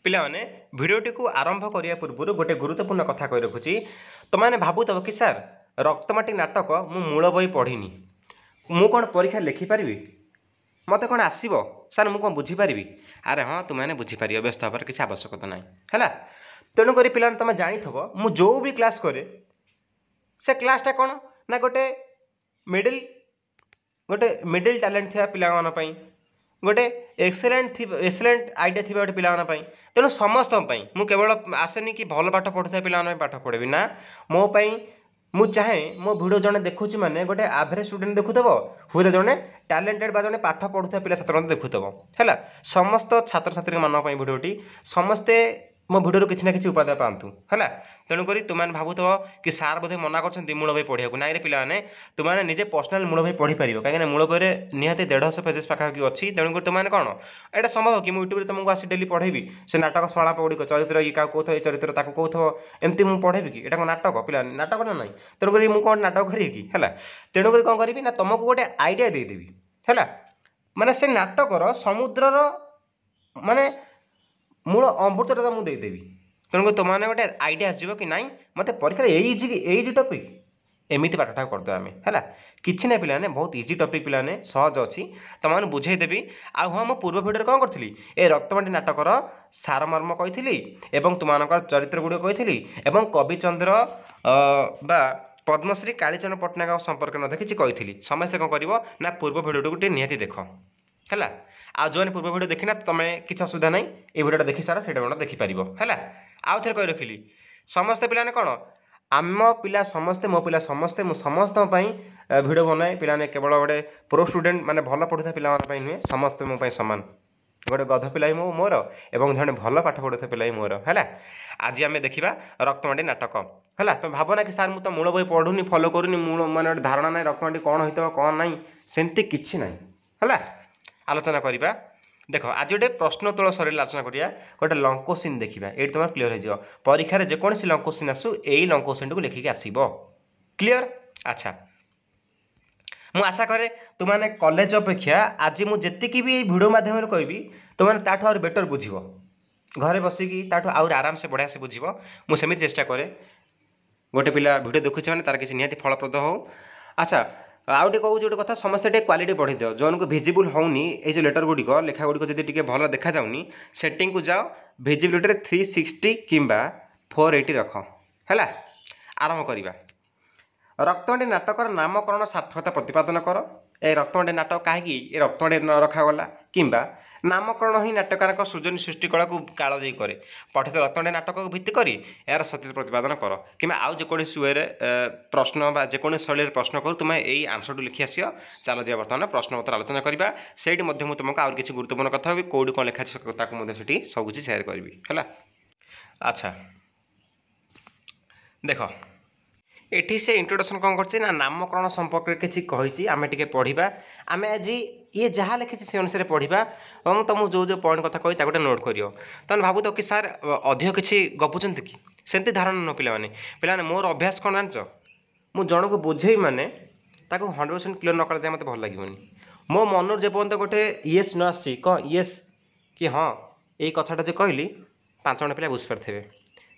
ପିଲାମାନେ ଭିଡ଼ିଓଟି को आरंभ करिया पूर्व गोटे गुरुत्वपूर्ण कथा कहि रखुची तुमने भावुथब कि सार रक्तमाटी नाटक मु मूल बही पढ़िनी मु कौन परीक्षा लिखिपारि मत कौन आसब सार मु कौन बुझीपारि अरे हाँ तुमने बुझीपार व्यस्त हबार किसी आवश्यकता ना है तेणुक पे तुम जाथब मु जो भी क्लास करे से क्लासटा कौन ना गोटे मिडिल टैलेंट थी पाई गोटे एक्सेलेंट आइडिया थी गोटे पाई तेणु समस्त मु केवल आसेनी कि भल पाठ पढ़ुता पे पाठ पढ़ेबी ना मो मु चाहे मो भिडियो जड़े देखुची माने गोटे एवरेज स्टूडेंट देखुथब हुए जड़े टैलेंटेड बा जड़े पाठ पढ़ुता पिला साधारणतः देखुथब है समस्त छात्र छात्री मान भिडियोटी समस्ते मो भिडियो किसी ना किसी उपादेय पातु है तेणुक तुमने भावुथब कि सार बोधे मना कर मूल बही पढ़ा ना पे तुमने निजे पर्सनाल मूल बही पढ़ी पार कहीं मूल बही निहाती 150 पेजेस पाखापाखि अच्छी तेणुक तुमने कौन यहाँ संभव कि यूट्यूब तुमको आसी डेली पढ़ेबी से नाटक शलाप गुड़िक चरित्र ये क्या कौथ ये चरित्र ताको कौथ एमती मुझे पढ़ेबी कि यहाँ नाटक पे नाटक ना ना तेणुक मुझे कौन नाटक करी कि है तेणुक कौन करी ना तुमको गोटे आइडिया देदेवी है माने से नाटकर समुद्रर माने मूल अमृतटा मुझे देदेवी तेणुक तुमने गोटे आइडिया आसो कि नाई मत परीक्षा एजी टपिक एमती पाठटा करदे आम है कि ना पे बहुत इजी टपिक पे सहज अच्छी तुमने बुझेदेवी आ हाँ मो पूर्व भिडियो कौन करी ए रक्तमाटी नाटकर सारमर्म कही तुम चरित्र गुड़ कही कविचंद्र बा पद्मश्री कालीचरण पट्टनायक संपर्क किसी कही समस्ते कौन कर ना पूर्व भिडियो गोटे निहाती देख है आ जो पूर्व भिडियो देखना तुम किसी असुविधा ना ये भिडियो देखी सारा से देखिपार है आउ थे कही रखिली समस्ते पे कौन आम पिला समस्ते मो पिला समस्ते मु समस्त भिडियो बनाए पे केवल गोटे प्रो स्टूडेंट माने भल पढ़ुता पे नुहे समस्ते मो सामान गोटे गध पिला मो मोर एवं जड़े भल पाठ पढ़ुता पिला मोर है आज आम देखा रक्तमाटी नाटक है तुम भावना कि सार मुझे मूल बही पढ़ुनी फॉलो करूनी मूल माने धारणा ना रक्तमाटी कौन होता कौन ना सेमती किसी ना है आलोचना करवा देख आज गोटे प्रश्नोत्तर सर आलोचना करिया गोटे लंग क्वेश्चन देखा ये तुम क्लीयर हो परीक्षा जेकोसी लंग क्वेश्चन आसू यही लंग क्वेश्चन को लिखिक आसब क्लीयर अच्छा मु आशा करे तुमने कॉलेज अपेक्षा आज मुझे भी भिडियो माध्यम कहबी तुमने ताठू आहुरी बेटर बुझिबो घरे बसिकी ताठू आहुरी आराम से बढ़िया से बुझिबो मु सेमिति चेष्टा करे गोटे पिला भिडियो देखुचे माने तार किसी निहाती फलप्रद हो अच्छा आउटे कहूँ गोटे कथा समस्या क्वालिटी बढ़ी दियो जो उनको भिजिबल होनी ये जो लेटर गुड़िक लेखा गुड़िक जब भल देखा जाऊनी सेटिंग को जाओ भिजिबिलिटी 360 किंबा 480 रख है आरंभ करवा रक्तमाटी नाटकर नामकरण सार्थकता प्रतिपादन कर ए रक्तमाटी नाटक कहीं रक्तमाटी रखागला किंबा नामकरण ही नाटकार सृजन सृष्टि कला को कालजयी करे पठित रक्तमाटी नाटक को भित्ति कर यार सत्य प्रतिपादन कर कि आउ जेकोसी वे प्रश्न जेको शैली प्रश्न करूँ तुम यही आंसर टू लिखी आस चलो जी बर्तमान प्रश्न उत्तर आलोचना करवा से तुमको आउर किसी गुरुत्वपूर्ण कथा भी कौटी कौन लिखा से सब कुछ सेयार करी है अच्छा देख एठी से इंट्रोडक्शन कौन करछि ना नामकरण संपर्क किसी कही आम टे पढ़ा आम आज ये जहाँ लिखी से अनुसार पढ़ा और तुम जो जो पॉइंट कथा कही गोटे नोट करियो तुम भावु तो कि सार अधिक किसी गपुंट कि सेमती धारणा न पे मोर अभ्यास कौन जान मु जन को बुझे माने 100% क्लीयर न कर मत भल लगे मो मन जेपर्यंत गोटे येस न आसी कह येस कि हाँ ये कथाटा जो कहली 5 जन पिला बुझिपारे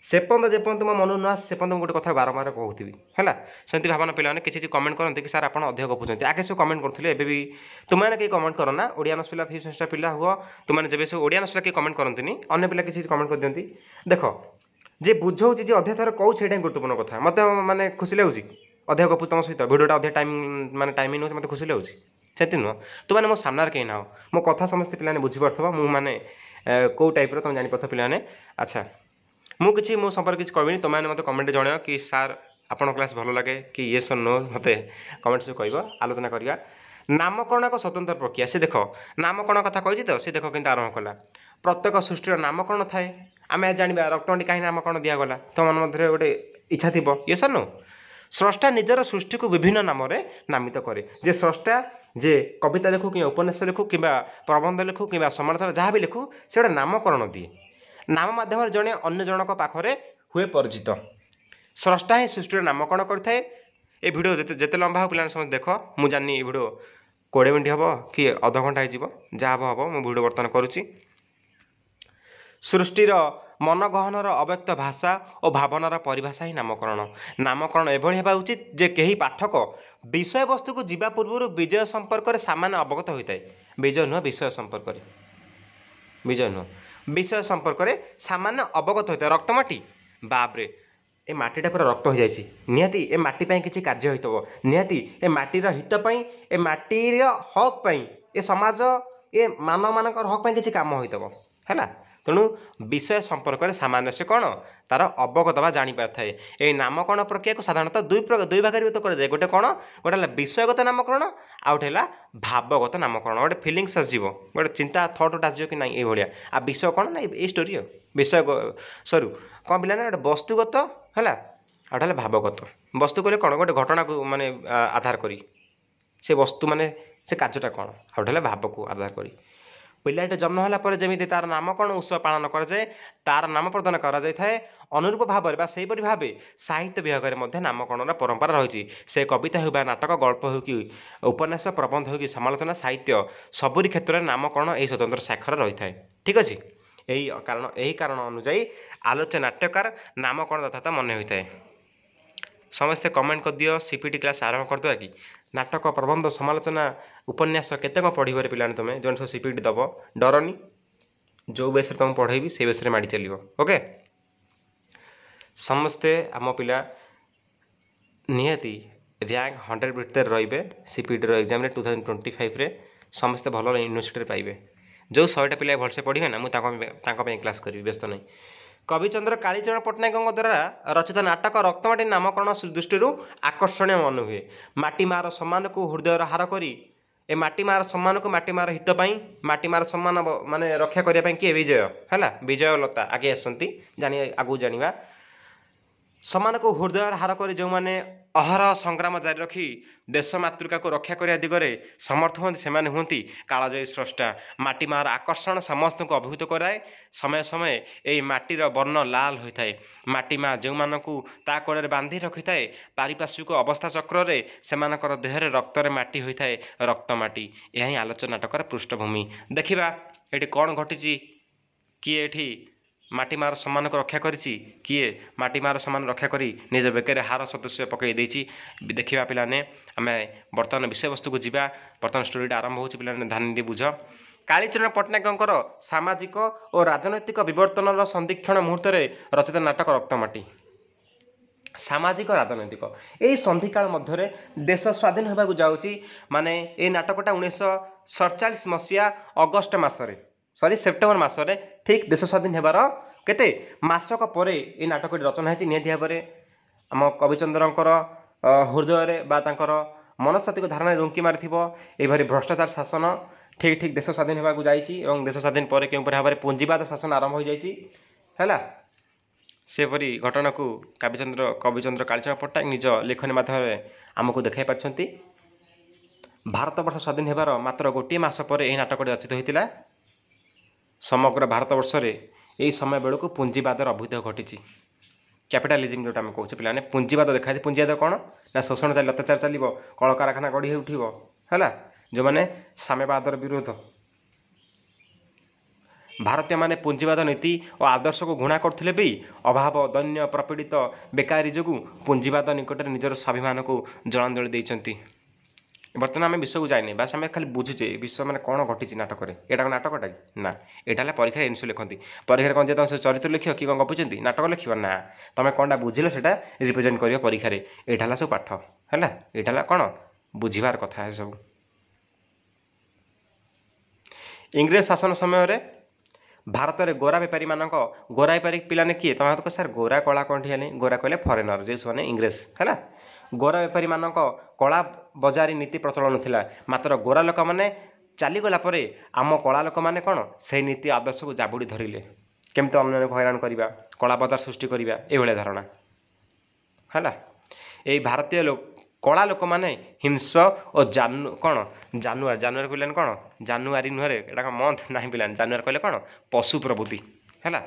से जेपर्यंत मो मन न आस से गोटे कथा बारंबार कहूथी है सेमती भावना पे किसी कमेंट करते कि सार आप अधिक गपुंट आगे सब कमेंट करते भी तुमने कहीं कमेंट कर ना ओडियानस पिला 5 पिला हुआ तुमने जब सब ओडियानस पिला कहीं कमेंट करते अन्य पिला किसी कमेंट कर दिखती देख जे बुझाऊँ जे अधे थर कहूँ से गुरुत्वपूर्ण कथा मत माने खुशी लगुच अधिक गपुच तुम सहित भिडियोटा अधिक टाइम माने टाइम नौ मत खुशी लगुच से नुह तुमने मो सामने कहीं ना मो कथा समस्त पे बुझीपार मुझे कौ टाइप तुम जापर पे अच्छा मुझे मो संपर्क किसी कहनी तुमने मत कमेंट जन कि सार आपण क्लास भल लगे कि ये सर नो मत कमेंट सब कह आलोचना करवा नामकरण एक स्वतंत्र प्रक्रिया से देख नामकरण कथा कही तो सी देख कि आरंभ कला प्रत्येक सृष्टिर नामकरण थाए आम जाना रक्तमाटी कहीं नामकरण दिगला तुम मध्य गोटे इच्छा थी ये सर नो स्रष्टा निजर सृष्टि को विभिन्न नाम नामित करे जे स्रष्टा जे कविता लिखु कि उपन्यास लिखु कि प्रबंध लिखु कि समाचार जहाँ भी लिखु से गोटे नामकरण दिए नाम माध्यम जड़े अन्य जनक पाखरे हुए परिचित स्रष्टा ही सृष्टि नामकरण करता है ये भिडियो जिते लंबा हो पे समझ देख मुझे जानी ये भिडियो 20 मिनट हम कि अध घंटा हो जहाँ हम हम भिडियो बर्तमान करुच्ची ସୃଷ୍ଟିର ମନଗହନର ଅବ୍ୟକ୍ତ ଭାଷା ଓ ଭାବନାର ପରିଭାଷା ହିଁ ନାମକରଣ। ନାମକରଣ ଏଭଳି ହେବା ଉଚିତ ଯେ କେହି ପାଠକ ବିଷୟବସ୍ତୁକୁ ଯିବା ପୂର୍ବରୁ ବିଜୟ ସମ୍ପର୍କରେ ସାମାନ୍ୟ ଅବଗତ ହୋଇଥାଏ। ବିଜୟ ନୁହଁ, ବିଷୟ ସମ୍ପର୍କରେ, ବିଜୟ ନୁହଁ, ବିଷୟ ସମ୍ପର୍କରେ ସାମାନ୍ୟ ଅବଗତ ହୋଇଥାଏ। ରକ୍ତମାଟି, ବାପରେ ଏ ମାଟିଟା ପୁରା ରକ୍ତ ହୋଇଯାଇଛି, ନିହାତି ଏ ମାଟି ପାଇଁ କିଛି କାର୍ଯ୍ୟ ହୋଇଥିବ, ନିହାତି ଏ ମାଟିର ହିତ ପାଇଁ, ଏ ମାଟିର ହକ୍ ପାଇଁ, ଏ ସମାଜ, ଏ ମାନବମାନଙ୍କର ହକ୍ ପାଇଁ କିଛି କାମ ହୋଇଥିବ ହେଲା। ତେଣୁ ବିଷୟ ସମ୍ପର୍କରେ ସାମାନ୍ୟ ସେ କ'ଣ ତାର ଅବଗତ ବା ଜାଣିପାରିଥାଏ। ଏହି ନାମକରଣ ପ୍ରକ୍ରିୟାକୁ ସାଧାରଣତଃ ଦୁଇ ଭାଗରେ ବିଭକ୍ତ କରାଯାଏ। ଗୋଟେ କ'ଣ, ଗୋଟେ ହେଲା ବିଷୟଗତ ନାମକରଣ, ଆଉ ଗୋଟେ ହେଲା ଭାବଗତ ନାମକରଣ। ଗୋଟେ ଫିଲିଙ୍ଗସ୍ ଆସିଯିବ, ଗୋଟେ ଚିନ୍ତା ଥଟ୍ ଗୋଟେ ଆସିଯିବ କି ନାହିଁ ଏଇଭଳିଆ। ଆଉ ବିଷୟ କ'ଣ ନା ଏଇ ଷ୍ଟୋରି, ଆଉ ବିଷୟ ସରୁ କ'ଣ ପିଲା ନା ଗୋଟେ ବସ୍ତୁଗତ ହେଲା, ଆଉ ଗୋଟେ ହେଲା ଭାବଗତ। ବସ୍ତୁ କହିଲେ କ'ଣ, ଗୋଟେ ଘଟଣାକୁ ମାନେ ଆଧାର କରି ସେ ବସ୍ତୁ ମାନେ ସେ କାର୍ଯ୍ୟଟା କ'ଣ, ଆଉ ଗୋଟେ ହେଲା ଭାବକୁ ଆଧାର କରି। ପିଲାଟି ଜନ୍ମ ହେଲା ପରେ ଯେମିତି ତାର ନାମକରଣ ଉତ୍ସବ ପାଳନ କରାଯାଏ, ତାର ନାମ ପ୍ରଦାନ କରାଯାଇଥାଏ, ଅନୁରୂପ ଭାବରେ ବା ସେହିପରି ଭାବେ ସାହିତ୍ୟ ବିଭାଗରେ ମଧ୍ୟ ନାମକରଣର ପରମ୍ପରା ରହିଛି। ସେ କବିତା ହେଉ ବା ନାଟକ, ଗଳ୍ପ ହେଉ କି ଉପନ୍ୟାସ, ପ୍ରବନ୍ଧ ହେଉ କି ସମାଲୋଚନା ସାହିତ୍ୟ, ସବୁରି କ୍ଷେତ୍ରରେ ନାମକରଣ ଏହି ସ୍ୱତନ୍ତ୍ର ଶାଖାରେ ରହିଥାଏ। ଠିକ୍ ଅଛି। ଏହି କାରଣ ଅନୁଯାୟୀ ଆଲୋଚ୍ୟ ନାଟ୍ୟକାର ନାମକରଣ ଯଥାର୍ଥ ମନେ ହୋଇଥାଏ। ସମସ୍ତେ କମେଣ୍ଟ କରିଦିଅ, ସିପିଟି କ୍ଲାସ୍ ଆରମ୍ଭ କରିଦେବା କି? ନାଟକ, ପ୍ରବନ୍ଧ, ସମାଲୋଚନା, ଉପନ୍ୟାସ କେତେ କ'ଣ ପଢ଼ିବରେ ପିଲାମାନେ ତୁମେ ଯେଉଁମାନେ ସବୁ ସିପିଟି ଦେବ, ଡରନି, ଯେଉଁ ବେସ୍ରେ ତୁମକୁ ପଢ଼େଇବି ସେଇ ବେସ୍ରେ ମାଡ଼ି ଚାଲିବ। ଓକେ, ସମସ୍ତେ ଆମ ପିଲା ନିହାତି ର୍ୟାଙ୍କ 100 ଭିତରେ ରହିବେ। ସିପିଟିର ଏକ୍ଜାମ୍ରେ 2025ରେ ସମସ୍ତେ ଭଲ ୟୁନିଭର୍ସିଟିରେ ପାଇବେ। ଯେଉଁ 100ଟା ପିଲା ଭଲସେ ପଢ଼ିବେ ନା, ମୁଁ ତାଙ୍କ ପାଇଁ କ୍ଲାସ୍ କରିବି, ବ୍ୟସ୍ତ ନାହିଁ। କବିଚନ୍ଦ୍ର କାଳୀଚରଣ ପଟ୍ଟନାୟକଙ୍କ ଦ୍ୱାରା ରଚିତ ନାଟକ ରକ୍ତମାଟି ନାମକରଣ ଦୃଷ୍ଟିରୁ ଆକର୍ଷଣୀୟ ମନେ ହୁଏ। ମାଟି ମାଆର ସମ୍ମାନକୁ ହୃଦୟର ହାର କରି, ଏ ମାଟି ମାଆର ସମ୍ମାନକୁ, ମାଟି ମାଆର ହିତ ପାଇଁ, ମାଟି ମାଆର ସମ୍ମାନ ମାନେ ରକ୍ଷା କରିବା ପାଇଁ କିଏ, ବିଜୟ ହେଲା, ବିଜୟ ଲତା ଆଗେ ଆସନ୍ତି, ଆଗକୁ ଜାଣିବା। ସମ୍ମାନକୁ ହୃଦୟର ହାର କରି ଯେଉଁମାନେ ଅହରହ ସଂଗ୍ରାମ ଜାରି ରଖି ଦେଶ ମାତୃକାକୁ ରକ୍ଷା କରିବା ଦିଗରେ ସମର୍ଥ ହୁଅନ୍ତି, ସେମାନେ ହୁଅନ୍ତି କାଳଜୟୀ ସ୍ରଷ୍ଟା। ମାଟି ମାଆର ଆକର୍ଷଣ ସମସ୍ତଙ୍କୁ ଅଭିଭୂତ କରାଏ। ସମୟ ସମୟ ଏହି ମାଟିର ବର୍ଣ୍ଣ ଲାଲ ହୋଇଥାଏ। ମାଟି ମାଆ ଯେଉଁମାନଙ୍କୁ ତା କୋଳରେ ବାନ୍ଧି ରଖିଥାଏ, ପାରିପାର୍ଶ୍ୱିକ ଅବସ୍ଥା ଚକ୍ରରେ ସେମାନଙ୍କର ଦେହରେ ରକ୍ତରେ ମାଟି ହୋଇଥାଏ, ରକ୍ତ ମାଟି। ଏହା ହିଁ ଆଲୋଚନା ନାଟକର ପୃଷ୍ଠଭୂମି। ଦେଖିବା ଏଠି କ'ଣ ଘଟିଛି, କିଏ ଏଠି ମାଟି ମାଆର ସମ୍ମାନକୁ ରକ୍ଷା କରିଛି, କିଏ ମାଟି ମାଆର ସମ୍ମାନ ରକ୍ଷା କରି ନିଜ ବେକରେ ହାର ସଦୃଶ୍ୟ ପକାଇ ଦେଇଛି। ଦେଖିବା ପିଲାମାନେ, ଆମେ ବର୍ତ୍ତମାନ ବିଷୟବସ୍ତୁକୁ ଯିବା। ବର୍ତ୍ତମାନ ଷ୍ଟୋରିଟା ଆରମ୍ଭ ହେଉଛି, ପିଲାମାନେ ଧ୍ୟାନ ଦେଇ ବୁଝ। କାଳୀଚରଣ ପଟ୍ଟନାୟକଙ୍କର ସାମାଜିକ ଓ ରାଜନୈତିକ ବିବର୍ତ୍ତନର ସନ୍ଦିକ୍ଷଣ ମୁହୂର୍ତ୍ତରେ ରଚିତ ନାଟକ ରକ୍ତମାଟି। ସାମାଜିକ ରାଜନୈତିକ ଏହି ସନ୍ଧିକାଳ ମଧ୍ୟରେ ଦେଶ ସ୍ୱାଧୀନ ହେବାକୁ ଯାଉଛି। ମାନେ ଏ ନାଟକଟା 1947 ମସିହା ଅଗଷ୍ଟ ମାସରେ, ସେପ୍ଟେମ୍ବର ମାସରେ ଠିକ୍ ଦେଶ ସ୍ୱାଧୀନ ହେବାର କେତେ ମାସକ ପରେ ଏ ନାଟକଟି ରଚନା ହୋଇଛି। ନିହାତି ଭାବରେ ଆମ କବିଚନ୍ଦ୍ରଙ୍କର ହୃଦୟରେ ବା ତାଙ୍କର ମନସ୍ତାତ୍ତ୍ୱିକ ଧାରଣାରେ ରୁଙ୍କି ମାରିଥିବ ଏଇଭଳି ଭ୍ରଷ୍ଟାଚାର ଶାସନ। ଠିକ୍ ଦେଶ ସ୍ୱାଧୀନ ହେବାକୁ ଯାଇଛି ଏବଂ ଦେଶ ସ୍ୱାଧୀନ ପରେ କେଉଁପରି ଭାବରେ ପୁଞ୍ଜିବାଦ ଶାସନ ଆରମ୍ଭ ହୋଇଯାଇଛି ହେଲା। ସେପରି ଘଟଣାକୁ କବିଚନ୍ଦ୍ର କାଳୀଚରଣ ପଟ୍ଟନାୟକ ନିଜ ଲେଖନୀ ମାଧ୍ୟମରେ ଆମକୁ ଦେଖାଇ ପାରିଛନ୍ତି। ଭାରତବର୍ଷ ସ୍ୱାଧୀନ ହେବାର ମାତ୍ର ଗୋଟିଏ ମାସ ପରେ ଏହି ନାଟକଟି ରଚିତ ହୋଇଥିଲା। ସମଗ୍ର ଭାରତବର୍ଷରେ ଏହି ସମୟ ବେଳକୁ ପୁଞ୍ଜିବାଦର ଅଭ୍ୟୁଦୟ ଘଟିଛି। କ୍ୟାପିଟାଲିଜିମ୍ ଯେଉଁଟା ଆମେ କହୁଛୁ ପିଲାମାନେ, ପୁଞ୍ଜିବାଦ ଦେଖାଯାଇଛି। ପୁଞ୍ଜିବାଦ କ'ଣ ନା, ଶୋଷଣ ଚାଲିବ, ଅତ୍ୟାଚାର ଚାଲିବ, କଳକାରଖାନା ଗଢ଼ି ଉଠିବ ହେଲା। ଯେଉଁମାନେ ସାମ୍ୟବାଦର ବିରୋଧ, ଭାରତୀୟମାନେ ପୁଞ୍ଜିବାଦ ନୀତି ଓ ଆଦର୍ଶକୁ ଘୃଣା କରୁଥିଲେ ବି ଅଭାବ, ଦୈନ୍ୟ, ପ୍ରପୀଡ଼ିତ, ବେକାରୀ ଯୋଗୁଁ ପୁଞ୍ଜିବାଦ ନିକଟରେ ନିଜର ସ୍ୱାଭିମାନକୁ ଜଳାଞ୍ଜଳି ଦେଇଛନ୍ତି। ବର୍ତ୍ତମାନ ଆମେ ବିଷୟକୁ ଯାଇନି, ବାସ୍ ଆମେ ଖାଲି ବୁଝୁଛେ ବିଷୟ ମାନେ କ'ଣ ଘଟିଛି ନାଟକରେ। ଏଇଟା କ'ଣ ନାଟକଟା କି? ନା, ଏଇଟା ହେଲା ପରୀକ୍ଷାରେ ଏନ୍ସି ଲେଖନ୍ତି। ପରୀକ୍ଷାରେ କ'ଣ ଯେ ତୁମେ ଚରିତ୍ର ଲେଖିବ କି କ'ଣ ଗପୁଛନ୍ତି, ନାଟକ ଲେଖିବ ନା, ତୁମେ କ'ଣଟା ବୁଝିଲ ସେଇଟା ରିପ୍ରେଜେଣ୍ଟ କରିବ ପରୀକ୍ଷାରେ। ଏଇଟା ହେଲା ସବୁ ପାଠ ହେଲା। ଏଇଟା ହେଲା କ'ଣ ବୁଝିବାର କଥା ଏସବୁ। ଇଂରେଜ ଶାସନ ସମୟରେ ଭାରତରେ ଗୋରା ବେପାରୀମାନଙ୍କ, ଗୋରା ବେପାରୀ ପିଲାମାନେ କିଏ? ତମେ ତ ସାର୍ ଗୋରା କଳା କ'ଣଠି ହେଲେ? ଗୋରା କହିଲେ ଫରେନର, ଯେଉଁ ସେମାନେ ଇଂରେଜ ହେଲା। ଗୋରା ବେପାରୀମାନଙ୍କ କଳା ବଜାରୀ ନୀତି ପ୍ରଚଳନ ଥିଲା। ମାତ୍ର ଗୋରା ଲୋକମାନେ ଚାଲିଗଲା ପରେ ଆମ କଳା ଲୋକମାନେ କ'ଣ ସେହି ନୀତି ଆଦର୍ଶକୁ ଜାବୁଡ଼ି ଧରିଲେ। କେମିତି ଅନ୍ୟମାନଙ୍କୁ ହଇରାଣ କରିବା, କଳା ବଜାର ସୃଷ୍ଟି କରିବା, ଏଇଭଳିଆ ଧାରଣା ହେଲା। ଏଇ ଭାରତୀୟ କଳା ଲୋକମାନେ ହିଂସ ଓ ଜାନୁଆରୀ କହିଲେନି କ'ଣ, ଜାନୁଆରୀ ନୁହେଁ, ଏଇଟା କ'ଣ ମନ୍ଥ ନାହିଁ ପିଲାମାନେ। ଜାନୁଆରୀ କହିଲେ କ'ଣ, ପଶୁ ପ୍ରବୃତ୍ତି ହେଲା।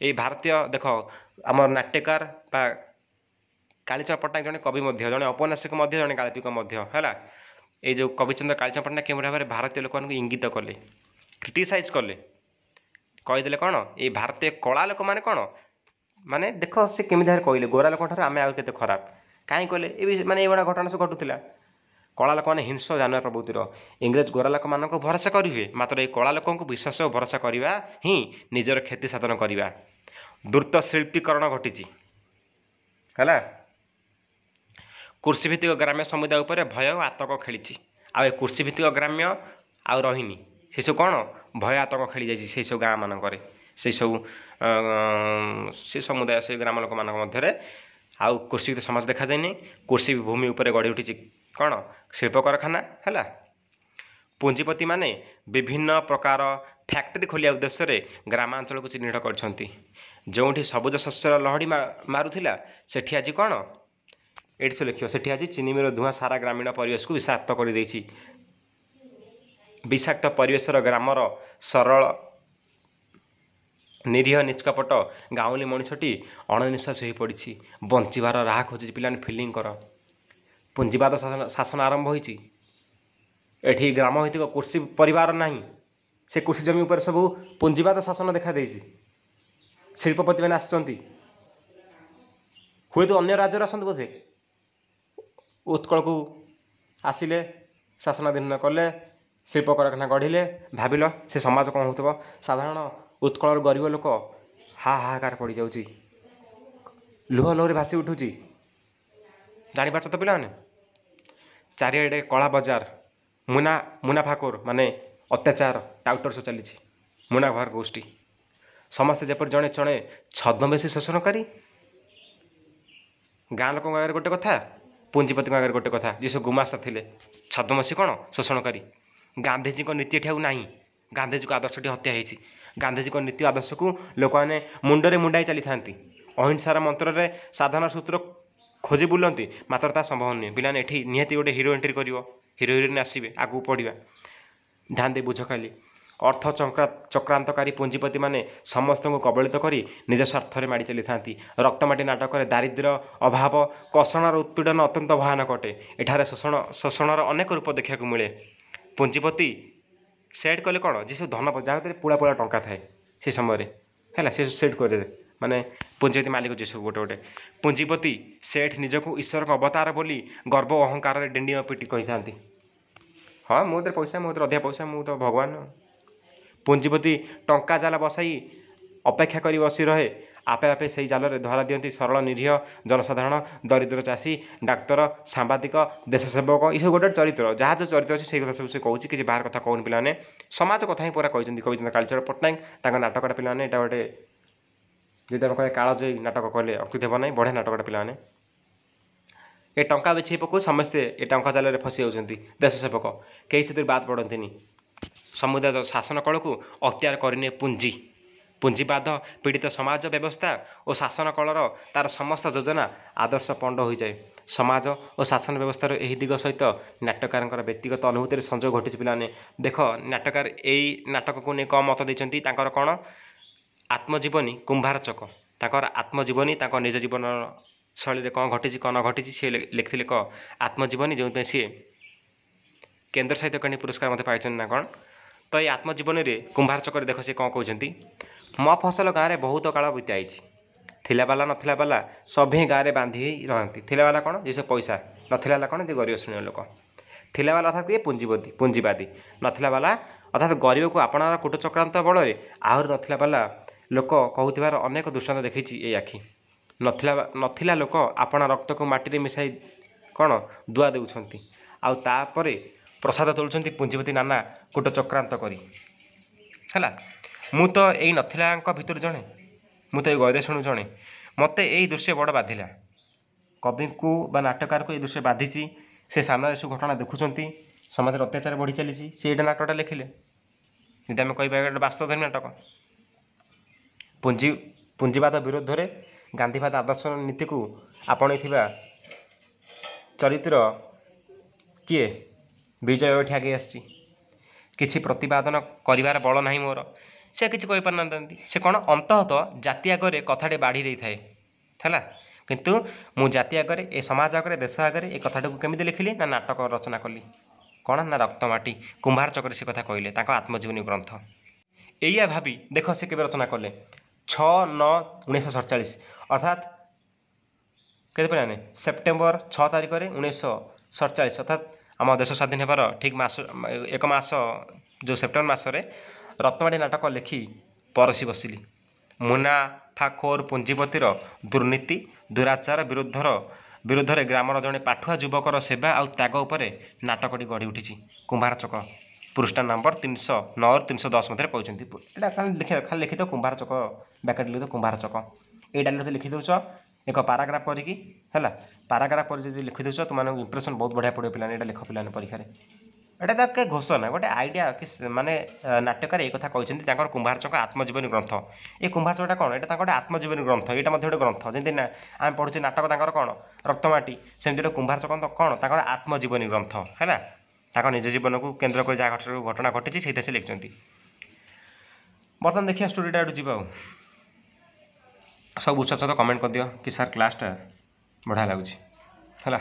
ଏଇ ଭାରତୀୟ ଦେଖ, ଆମର ନାଟ୍ୟକାର ବା କାଳୀଚରଣ ପଟ୍ଟନାୟକ ଜଣେ କବି ମଧ୍ୟ, ଜଣେ ଔପନ୍ୟାସିକ ମଧ୍ୟ, ଜଣେ ଗାଳ୍ପିକ ମଧ୍ୟ ହେଲା। ଏଇ ଯେଉଁ କବିଚନ୍ଦ୍ର କାଳୀଚରଣ ପଟ୍ଟନାୟକ କେଉଁ ଭାବରେ ଭାରତୀୟ ଲୋକମାନଙ୍କୁ ଇଙ୍ଗିତ କଲେ, କ୍ରିଟିସାଇଜ୍ କଲେ, कहीदेले कौन ये भारतीय कला लोक मैंने कौन माने देख से केमी भाव कहले गोरा लोक आम आउ के खराब कहीं कहले ये माने ये घटना सब घटुला कला लोक मैंने हिंस जानवर प्रवृत्तिर इंग्रेज गोरा लोक मान भरोसा करेंगे मात्र ये कला लोक विश्वास और भरोसा करवा ही निजर क्षति साधन करवा द्रुत शिल्पीकरण घटी है कृषिभित्तिक ग्राम्य समुदाय उपर भय और आतंक खेली आ कृषिभित्तिक ग्राम्य आउ रहीनी से सब कौन भय आतंक खेली जाइए से सब गाँ मानक से सब से समुदाय से ग्राम लोक मान मध्य आउ कृषिभित्तिक समाज देखा जाए कृषि भूमि उपर गढ़ी उठी कौन शिल्प कारखाना है पुंजीपति माने विभिन्न प्रकार फैक्ट्री खोलिया उद्देश्य ग्रामांचल को चिन्हित कर जो सबुज शस्यर लहड़ी मारुला सेठी आज कौन ये से लिख सेठी आज चिनिमिर धुआं सारा ग्रामीण परिवेश को विषाक्त कर विषाक्त परिवेशर ग्रामर सरल निरीह निष्कपट गाँवली मनीषटी अणनिश्वास हो पड़ी बंचार राह खोजी पिलाने फिलिंग कर पुंजीवाद शासन आरंभ होती एठी ग्राम भित्तिक कृषि परिवार नहीं से कृषि जमी उपर सब पुंजीवाद शासन देखा देछि शिल्पपति मैंने आसुँच हुए तो अन्य राज्य आसत बोधे उत्कल को आसिले शासनाधीन कले शिल्प कारखाना गढ़िले भाविल से समाज कौन हो साधारण उत्कल गरीब लोक हाहाकार पड़ जाऊँगी लुह लुहरे भासी उठुची जापार तो पिला चारिड़े कला बजार मुनाफाकोर माने अत्याचार टाउटर सब चली मुनाफार गोष्ठी समस्ते जपर जड़े जड़े छद्मवेशी शोषणकारी गाँ लोक आगे गोटे कथा पुंजीपति आगे गोटे कथा जी सब गुमास्ता थे छद्मवेशी कौन शोषणकारी गांधीजी नीति एठी ना गांधीजी को आदर्श हत्या होती गांधीजी नीति आदर्श को लोक मैंने मुंडरे मुंडाई चली था अहिंसार मंत्र साधना सूत्र खोजी बुलती मात्र ता संभव नुहे पिलाने एठी निहाती गोटे हिरो एंट्री कर हिरो हिरोइन आसवे आगू पढ़ा ध्यान दे बुझ खाली अर्थ चक्रांतकारी पुंजीपति माने समस्त को कबलित कर निज स्वार्थ माड़ी चली था रक्तमाटी नाटक दारिद्र्य अभाव कषणार उत्पीड़न अत्यंत भयानक अटे एठारे शोषणर अनेक रूप देखा मिले पुंजीपति सेट कले कौन जी सब धन जहाँ पुड़ा पुड़ा टंका थाए से समय है से सेट कर माने पुंजीपति मालिक जी सब गोटे गोटे पुंजीपति सेठ निजक ईश्वर अवतार बोली गर्व अहंकार डेंडी पिटी कही था हाँ मोदे पैसा मोदे अधिक पैसा मु तो भगवान पुंजीपति टंका जाल बसाई अपेक्षा कर बसी रहे आपे आपे से जाल धरा दियंती सरल निरीह जनसाधारण दरिद्र चाषी डाक्तर सांबादिक देशसेवक ये गोटे चरित्र जहाँ जो चरित्र अच्छे से कथा सब से कहूँ कि बाहर कथा कहून पाने समाज कथा ही पूरा कहते कवि कालीचरण पट्टनायक नाटकटा पाने गोटे जदि आम कह कालजयी नाटक कहले अकृत हे ना बढ़िया नाटकटा पाने ये टंका बेचे पकू समस्ते ये टंका जाल फसी जाती देशसेवक कई से बात पड़ती समुदाय शासन कल को अख्तियार करने पुंजीवाद पीड़ित समाज व्यवस्था और शासन कलर तार समस्त योजना आदर्श पंड हो जाए समाज और शासन व्यवस्थार यही दिग सहित नाटकार व्यक्तिगत अनुभूति संजोग घटी पाने देख नाटकार यही नाटक को नहीं कम मत देती कौन आत्मजीवनी कुंभार चक ताकर आत्मजीवनी निज जीवन शैली कौन घटी कौन घटी सी लिखिले क आत्मजीवनी जो सी केन्द्र साहित्य अकादेमी पुरस्कार मत पाई ना कौन तो ये आत्मजीवनी रे कुंभार चक्कर देख सी कौन कहते मो फसल गाँव में बहुत काल बीताई थिलाबाला नथिला बाला सभी गाँव में बांधि रही थिलाबाला कौन जी सब पैसा नथिला कौन जी गरीब श्रेणी लोक थिलाबाला अर्थात ये पुंजीवादी नथिला बाला अर्थात गरीब को आपणार कूट चक्रांत बल आहरी नथिला बाला लोक कहूबार अनेक दृष्टांत देखी ये आखि नथिला लोक आपणा रक्त को माटी मिसाई कौन दुआ देउछंती आउ तापरे प्रसाद तोलुछंती पुंजीपति नाना कूट चक्रांत करी है मु तो यही नथिला भितर जड़े मु तो गैर शुणु जड़े मत यही दृश्य बड़ बाधिला कवि को बा नाटकार को ये दृश्य बाधि से सामने सब घटना देखुंत समाज अत्याचार बढ़ी चली सी ये नाटकटा लिखिले जदि आम कह बास्तवधर्मी नाटक पुंजीवाद विरोध में गांधीवाद आदर्श नीति को आपणे चरित्र किए विजय ये आगे आसी प्रतिपादन कर बल ना मोर से किसी कहीपर ना से कौन अंततः जाति आगे कथाटे बाढ़ी दे थाए है किंतु मु जाति आगे ए समाज आगे देश आगे ए कथाटा को केमी लिखिली ना नाटक रचना कली कौन ना रक्तमाटी कुंभार चक्र से कथा कहले आत्मजीवनी ग्रंथ एया भावी देख से केवे रचना कले 6/9/1947 अर्थात के सेप्टेम्बर 6 तारिख में 1947 अर्थात आम देश स्वाधीन होबार ठीक मास एक मास जो सेप्टेम्बर मसरे रत्नबाड़ी नाटक लिखि परसी बसिली मुनाफाखोर पुंजीपतिर दुर्नीति दुराचार विरुद्ध ग्रामर जड़े पाठुआ युवकर सेवा आउ त्याग उपर नाटकटी गढ़ी उठी कुंभार चक पृष्ठा नंबर 309-310 मध्य कहते खाली लिखिद कुंभार चक ब्याकेट लिखिद कुंभार चक ये लिखि दौच एक पाराग्राफ करिकी है पाराग्राफ पर जो लिखिदे तुम इंप्रेसन बहुत बढ़िया पड़े पे लिख पे परीक्षा एटा तो के घोषणा गोटे आइडिया कि माने नाटक एक कथा कहते कुंभार चक आत्मजीवनी ग्रंथ ये कुंभार चकटा कौन यहाँ गोटे आत्मजीवनी ग्रंथ यहाँ गोटे ग्रंथ जमी आम पढ़ुचे नाटक कौन रक्तमाटी सेमती गोटे कुंभार चक तो कौन तर आत्मजीवनी ग्रंथ है निज जीवन को केन्द्र कर जहाँ घटना घटी से लिखिं बर्तमान देखिए स्टोरीटा एटू जी सब उच्च तो कमेंट कर दियो कि सार क्लासटा बढ़िया लगुच है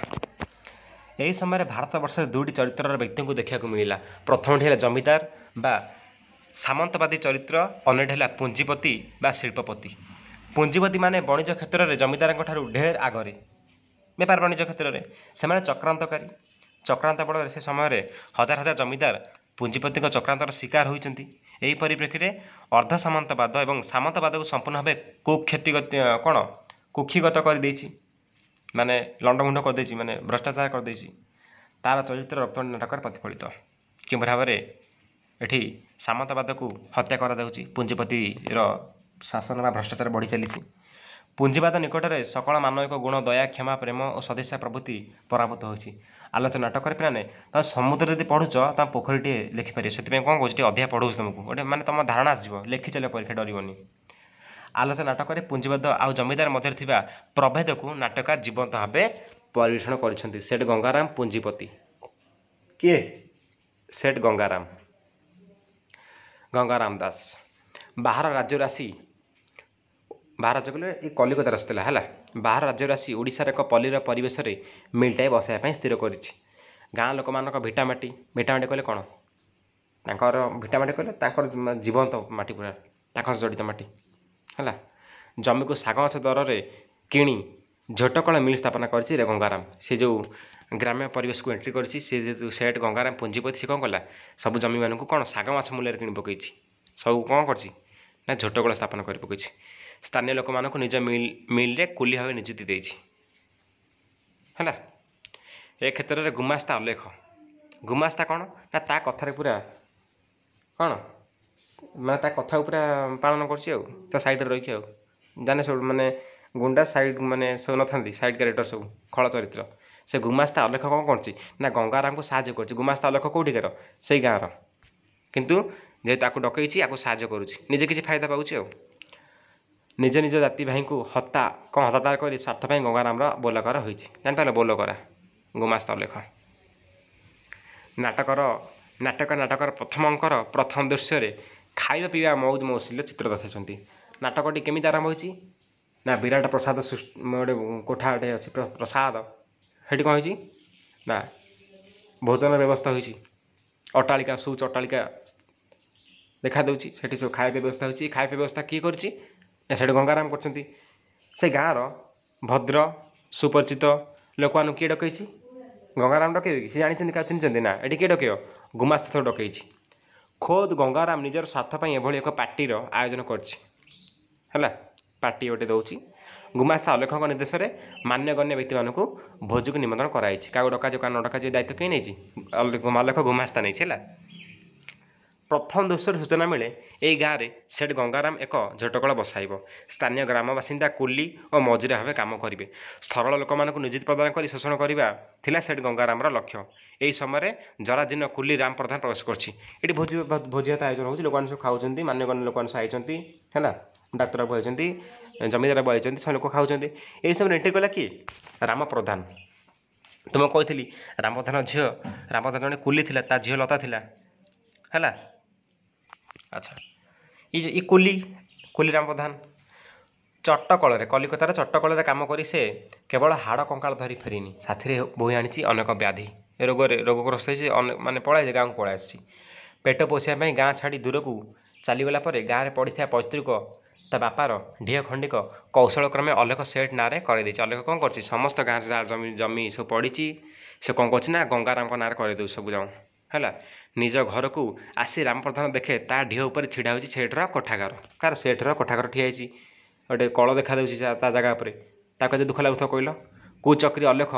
यही समय भारत वर्ष दुईटी चरित्र व्यक्ति को देखा मिला प्रथम है जमीदार बा सामंतवादी चरित्र अन्य पुंजीपति बा शिल्पपति पुंजीपति माने वाणिज क्षेत्र में जमीदार ढेर आगरे बेपार वाणिज्य क्षेत्र में से चक्रांतकारी चक्रांत बल से समय हजार हजार जमीदार पुंजीपति चक्रांतर शिकार होती यही परिप्रेक्षी में अर्ध सामंतवाद और सामंतवाद को संपूर्ण भाव कुक्षतिगत कौन कुक्षिगत कर माने लंडमुंड करदे माने भ्रष्टाचार करदे तार चरित्र रक्तबाड़ी नाटक प्रतिफलित कि भाव में एठी सामंतवाद को हत्या करा पुंजीपतिर शासन व भ्रष्टाचार बढ़ी चली पुंजीवाद निकट में सकल मानविक गुण दया क्षमा प्रेम और सदिच्छा प्रवृत्ति पराभूत होती आलोचना नाटक पे तुम समुद्र जब पढ़ुच तुम पोखरी लिखिपार से कौन कौन अधिक पढ़ाऊँ तुमको गोटे मैंने तुम धारणा आसो लिखि चल परीक्षा डरनी आलोचना नाटक में पुंजीवाद आउ जमीदार मध्य प्रभेद को नाटकार जीवंत भाव परिवेषण कर सेठ गंगाराम पुंजीपति किए सेठ गंगाराम दास बाहर राज्य आसी बाहर राज्य कहले ये कलिकता आसला है बाहर राज्य आसी ओडिशार एक पल्लीर परिवेश में मिलटाए बसाइवाई स्थिर कर गाँ लोक मान भिटामाटी कहले कौन तांकर भिटामाटी कहले जीवंत माटी पूरा जड़ित माटी है जमी को शाग माछ दर में किणी झोटकल मिल स्थापना कर गंगाराम से जो ग्राम्य परिवेश को एंट्री कर सेठ गंगाराम पुंजीपति से कौन कला सब जमी मान कौन शाग माछ मूल्य कि पकई सब कौन कर झोटकल स्थापना कर पकई स्थानीय लोक मानक निज मिल रे कुली भाव नियुक्ति देछि है ए क्षेत्र में गुमास्ता उल्लेख गुमास्ता कौन ना ता कथार पूरा कौन मैं ता कथा पूरा पालन कर साइड रही जाने सब माने गुंडा साइड माने सब न साइड क्यारेक्टर सब खल चरित्र से गुमास्ता उल्लेख कौन कर गंगाराम को साहय कर गुमास्ता उल्लेख कौटिकार से गाँव किंतु जेहेतु डकई आपको साहय करुचे किसी फायदा पाँच निज निज जाति भाई को हत्या कौन हत्याचार कर स्वार्थपाई गंगाराम बोलकर होती जानपारे बोलकरा गुमास्ता उल्लेख नाटकर प्रथम अंकर प्रथम दृश्य खाଇବା ପିଇବା मौज मौसिल चित्र दर्शाई नाटकटी केमी आरंभ होती ना विराट प्रसाद गोटे कोठा गोटे अच्छी प्रसाद से कौन हो ना भोजन व्यवस्था होती अट्टालिका सुच अट्टालिका देखा दूसरी से सब खाଇବା व्यवस्था होती खाଇବା व्यवस्था किए कर गंगाराम कर से गाँव भद्र सुपरिचित लोक मान किए डकई गंगाराम डकई कि जानी क्या चिन्हती ना ये किए डक गुमास्ता थोड़ा डकई खोद गंगाराम निजर स्वार्थपाई एभली एक पार्टीर आयोजन कर पार्टी गोटे दौर गुमास्ता अलेखक निर्देश में मान्यगण्य व्यक्ति मानक भोज को निमंत्रण कराई क्या डका क्या न डका दायित्व कहीं नहीं अलेख गुमास्ता नहीं है प्रथम दृश्य सूचना मिले यही गाँव में सेठ गंगाराम एक झोटकल बसाइब स्थानीय ग्राम बासिंदा कुली और मजुरिया भाव काम करेंगे सरल लोक मानक नियुक्ति प्रदान कर शोषण करवा सेठ गंगाराम लक्ष्य यही समय जराजीर्ण कुली राम प्रधान प्रवेश कर भोजी भात आयोजन हो लोक सब खाऊँ मान्यगण्य लोक सब आई है डाक्तर बाबू आई जमीदार बाबू आई सब लोक खाऊँ यही समय एंट्री कला किए राम प्रधान तुम कही राम प्रधान झील राम प्रधान जड़े कुली था झील लता है अच्छा ये कुली राम प्रधान चट्टकल कलिकतार चट्टकल काम कर से केवल हाड़ कंकाल धरी फेरीनी साथी बोही आनी अनेक व्याधि रोगग्रस्त माने पलाए गाँव को पलाई आसी पेट पोषापी गाँ छाड़ी दूर को ଚାଲିଗଲା ପରେ ଗାଁରେ ପଡ଼ିଥିବା ପୈତୃକ ତା ବାପାର ଢିଅ ଖଣ୍ଡିକ କୌଶଳ କ୍ରମେ ଅଲେଖ ସେठ ନାଁରେ କରିଦେଇଛି। ଅଲେଖ କ'ଣ କରୁଛି, ସମସ୍ତ ଗାଁରେ ଯାହା ଜମି ସବୁ ପଡ଼ିଛି ସେ କ'ଣ କରୁଛି ନା ଗଙ୍ଗାରାମଙ୍କ ନାଁରେ କରିଦେଉଛି ସବୁ ଯାକ ହେଲା। ନିଜ ଘରକୁ ଆସି ରାମପ୍ରଧାନ ଦେଖେ ତା ଢିଅ ଉପରେ ଛିଡ଼ା ହେଉଛି ସେଠର କୋଠାଘର। କାହାର? ସେଠର କୋଠାଘର ଠିଆ ହେଇଛି, ଗୋଟେ କଳ ଦେଖାଦେଉଛି ତା ଜାଗା ଉପରେ। ତାକୁ କେତେ ଦୁଃଖ ଲାଗୁଥିବ କହିଲ। କୁଚକ୍ରୀ ଅଲେଖ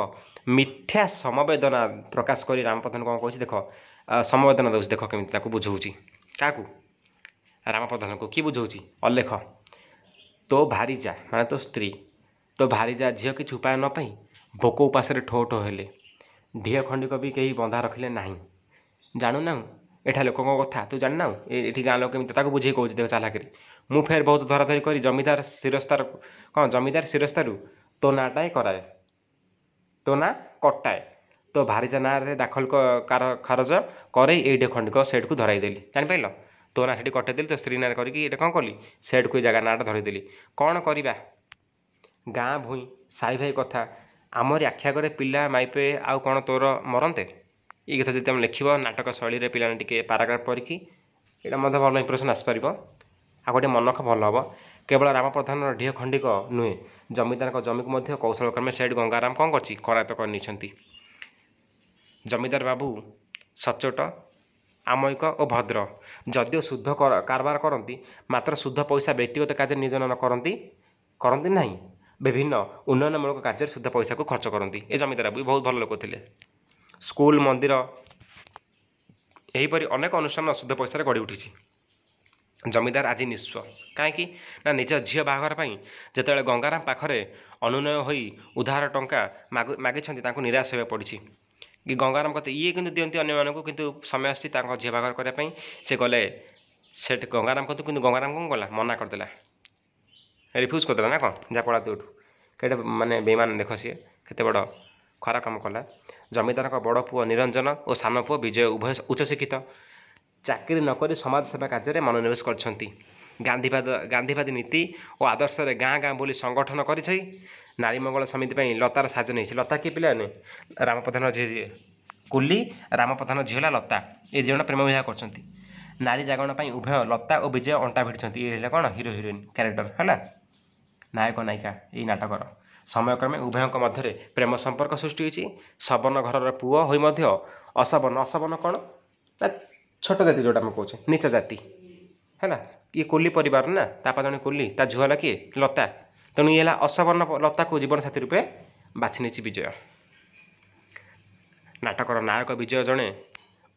ମିଥ୍ୟା ସମବେଦନା ପ୍ରକାଶ କରି ରାମପ୍ରଧାନ କ'ଣ କହୁଛି ଦେଖ, ସମବେଦନା ଦେଉଛି ଦେଖ କେମିତି ତାକୁ ବୁଝଉଛି। କାହାକୁ? ରାମପ୍ରଧାନକୁ। କି ବୁଝଉଛି? ଅଲେଖ ତୋ ଭାରିଜା ମାନେ ତୋ ସ୍ତ୍ରୀ, ତୋ ଭାରିଜା ଝିଅ କିଛି ଉପାୟ ନ ପାଇ ଭୋକ ଉପାସରେ ଠୋ ଠୋ ହେଲେ, ଢିଅ ଖଣ୍ଡିକ ବି କେହି ବନ୍ଧା ରଖିଲେ ନାହିଁ। ଜାଣୁନାହୁଁ ଏଠା ଲୋକଙ୍କ କଥା, ତୁ ଜାଣିନାହୁଁ ଏଠି ଗାଁ ଲୋକ କେମିତି ତାକୁ ବୁଝେଇ କହୁଛି ଦେଖ ଚାଲାକିରି। ମୁଁ ଫେର ବହୁତ ଧରାଧରି କରି ଜମିଦାର ଶିରସ୍ତାରୁ ତୋ ନାଁଟାଏ କରାଏ, ତୋ ନାଁ କଟାଏ, ତୋ ଭାରିଜା ନାଁରେ ଦାଖଲ ଖାରଜ କରେଇ ଏଇ ଢିଅ ଖଣ୍ଡିକ ସେଠକୁ ଧରାଇ ଦେଲି। ଜାଣିପାରିଲ? ତୋ ନାଁ ସେଠି କଟେଇ ଦେଲି, ତୋ ସ୍ତ୍ରୀ ନାଁରେ କରିକି ଏଇଟା କ'ଣ କଲି, ସେଠକୁ ଏ ଜାଗା ନାଁଟା ଧରେଇଦେଲି। କ'ଣ କରିବା, ଗାଁ ଭୁଇଁ ସାଇ ଭାଇ କଥା, ଆମରି ଆଖି ଆଗରେ ପିଲା ମାଇପେ ଆଉ କ'ଣ ତୋର ମରନ୍ତେ। ଏଇ କଥା ଯଦି ଆମେ ଲେଖିବ ନାଟକ ଶୈଳୀରେ ପିଲାମାନେ ଟିକେ ପାରାଗ୍ରାଫ ପଢ଼ିକି, ଏଇଟା ମଧ୍ୟ ଭଲ ଇମ୍ପ୍ରେସନ୍ ଆସିପାରିବ, ଆଉ ଗୋଟେ ମନଖ ଭଲ ହେବ। କେବଳ ରାମପ୍ରଧାନର ଢିଅ ଖଣ୍ଡିକ ନୁହେଁ, ଜମିଦାରଙ୍କ ଜମିକୁ ମଧ୍ୟ କୌଶଳ କ୍ରମେ ସେଠ ଗଙ୍ଗାରାମ କ'ଣ କରିଛି, କରାୟତ୍ତ କରିନେଇଛନ୍ତି। ଜମିଦାର ବାବୁ ସଚ୍ଚୋଟ, ଆମୟିକ ଓ ଭଦ୍ର। ଯଦିଓ ଶୁଦ୍ଧ କାରବାର କରନ୍ତି, ମାତ୍ର ଶୁଦ୍ଧ ପଇସା ବ୍ୟକ୍ତିଗତ କାର୍ଯ୍ୟରେ ନିୟୋଜନ କରନ୍ତି ନାହିଁ, ବିଭିନ୍ନ ଉନ୍ନୟନମୂଳକ କାର୍ଯ୍ୟରେ ଶୁଦ୍ଧ ପଇସାକୁ ଖର୍ଚ୍ଚ କରନ୍ତି। ଏ ଜମିଦାର ବାବୁ ବହୁତ ଭଲ ଲୋକ ଥିଲେ। ସ୍କୁଲ, ମନ୍ଦିର ଏହିପରି ଅନେକ ଅନୁଷ୍ଠାନ ଅଶୁଦ୍ଧ ପଇସାରେ ଗଢ଼ି ଉଠିଛି। ଜମିଦାର ଆଜି ନିଃସ୍ୱ। କାହିଁକି ନା ନିଜ ଝିଅ ବାହାଘର ପାଇଁ ଯେତେବେଳେ ଗଙ୍ଗାରାମ ପାଖରେ ଅନୁନୟ ହୋଇ ଉଧାର ଟଙ୍କା ମାଗିଛନ୍ତି, ତାଙ୍କୁ ନିରାଶ ହେବାକୁ ପଡ଼ିଛି। କି ଗଙ୍ଗାରାମ କଥା ଇଏ କିନ୍ତୁ ଦିଅନ୍ତି ଅନ୍ୟମାନଙ୍କୁ, କିନ୍ତୁ ସମୟ ଆସିଛି ତାଙ୍କ ଝିଅ ବାହାଘର କରିବା ପାଇଁ ସେ ଗଲେ ସେଠ ଗଙ୍ଗାରାମ କହନ୍ତୁ, କିନ୍ତୁ ଗଙ୍ଗାରାମ କ'ଣ କଲା, ମନା କରିଦେଲା, ରିଫ୍ୟୁଜ୍ କରିଦେଲା ନା କ'ଣ, ଯାହା ପଳା ତୋଠୁ। କେତେ ମାନେ ବେଇମାନ ଦେଖ, ସିଏ କେତେ ବଡ଼ ଖରାପ କାମ କଲା। ଜମିଦାରଙ୍କ ବଡ଼ ପୁଅ ନିରଞ୍ଜନ ଓ ସାନ ପୁଅ ବିଜୟ ଉଭୟ ଉଚ୍ଚଶିକ୍ଷିତ, ଚାକିରି ନ କରି ସମାଜ ସେବା କାର୍ଯ୍ୟରେ ମନୋନିବେଶ କରିଛନ୍ତି। ଗାନ୍ଧୀବାଦୀ ନୀତି ଓ ଆଦର୍ଶରେ ଗାଁ ଗାଁ ବୁଲି ସଂଗଠନ କରିଥାଇ ନାରୀ ମଙ୍ଗଳ ସମିତି ପାଇଁ ଲତାର ସାହାଯ୍ୟ ନେଇଛି। ଲତା କିଏ ପିଲାମାନେ? ରାମପ୍ରଧାନର ଝିଅ ଯିଏ କୁଲି, ରାମପ୍ରଧାନର ଝିଅ ହେଲା ଲତା। ଏ ଦୁଇ ଜଣ ପ୍ରେମ ବିବାହ କରିଛନ୍ତି। ନାରୀ ଜାଗରଣ ପାଇଁ ଉଭୟ ଲତା ଓ ବିଜୟ ଅଣ୍ଟା ଭିଡ଼ିଛନ୍ତି। ଇଏ ହେଲେ କ'ଣ, ହିରୋ ହିରୋଇନ୍ କ୍ୟାରେକ୍ଟର ହେଲା, ନାୟକ ନାୟିକା ଏଇ ନାଟକର। ସମୟକ୍ରମେ ଉଭୟଙ୍କ ମଧ୍ୟରେ ପ୍ରେମ ସମ୍ପର୍କ ସୃଷ୍ଟି ହୋଇଛି। ସବର୍ଣ୍ଣ ଘରର ପୁଅ ହୋଇ ମଧ୍ୟ ଅସବର୍ଣ୍ଣ କ'ଣ ନା ଛୋଟ ଜାତି, ଯେଉଁଟା ଆମେ କହୁଛେ ନିଚ ଜାତି ହେଲା। ଇଏ କୁଲି ପରିବାର ନା, ତା ବାପା ଜଣେ କୁଲି, ତା ଝିଅ ହେଲା କିଏ, ଲତା। ତେଣୁ ଇଏ ହେଲା ଅସବର୍ଣ୍ଣ ଲତାକୁ ଜୀବନସାଥୀ ରୂପେ ବାଛି ନେଇଛି ବିଜୟ। ନାଟକର ନାୟକ ବିଜୟ ଜଣେ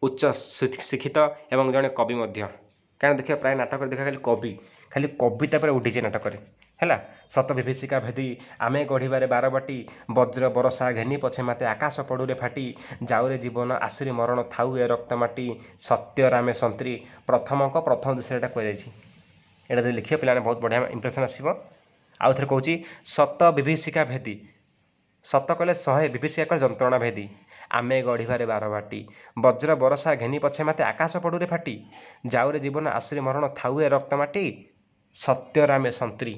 ଉଚ୍ଚ ଶିକ୍ଷିତ ଏବଂ ଜଣେ କବି ମଧ୍ୟ। କାରଣ ଦେଖିବା ପ୍ରାୟ ନାଟକରେ ଦେଖା ଖାଲି କବିତା ପରେ ଉଠିଛି ନାଟକରେ ହେଲା। ସତ ବିଭୀଷିକା ଭେଦି ଆମେ ଗଢ଼ିବାରେ ବାରବାଟୀ, ବଜ୍ର ବରଷା ଘେନି ପଛେ ମାତେ ଆକାଶ ପଡ଼ୁରେ ଫାଟି, ଯାଉରେ ଜୀବନ ଆସୁରି ମରଣ ଥାଉ ଏ ରକ୍ତ ମାଟି, ସତ୍ୟର ଆମେ ସନ୍ତ୍ରୀ। ପ୍ରଥମ ଦୃଶ୍ୟରେ ଏଇଟା କୁହାଯାଇଛି। ଏଇଟା ଯଦି ଲେଖିବ ପିଲାମାନେ ବହୁତ ବଢ଼ିଆ ଇମ୍ପ୍ରେସନ୍ ଆସିବ। ଆଉ ଥରେ କହୁଛି, ସତ ବିଭୀଷିକା ଭେଦି, ସତ କଲେ 100, ବିଭୀଷିକା କଲେ ଯନ୍ତ୍ରଣା ଭେଦି, ଆମେ ଗଢ଼ିବାରେ ବାରବାଟୀ, ବଜ୍ର ବରଷା ଘେନି ପଛେ ମାତେ ଆକାଶ ପଡ଼ୁରେ ଫାଟି, ଯାଉରେ ଜୀବନ ଆସୁରି ମରଣ ଥାଉ ଏ ରକ୍ତ ମାଟି, ସତ୍ୟର ଆମେ ସନ୍ତ୍ରୀ।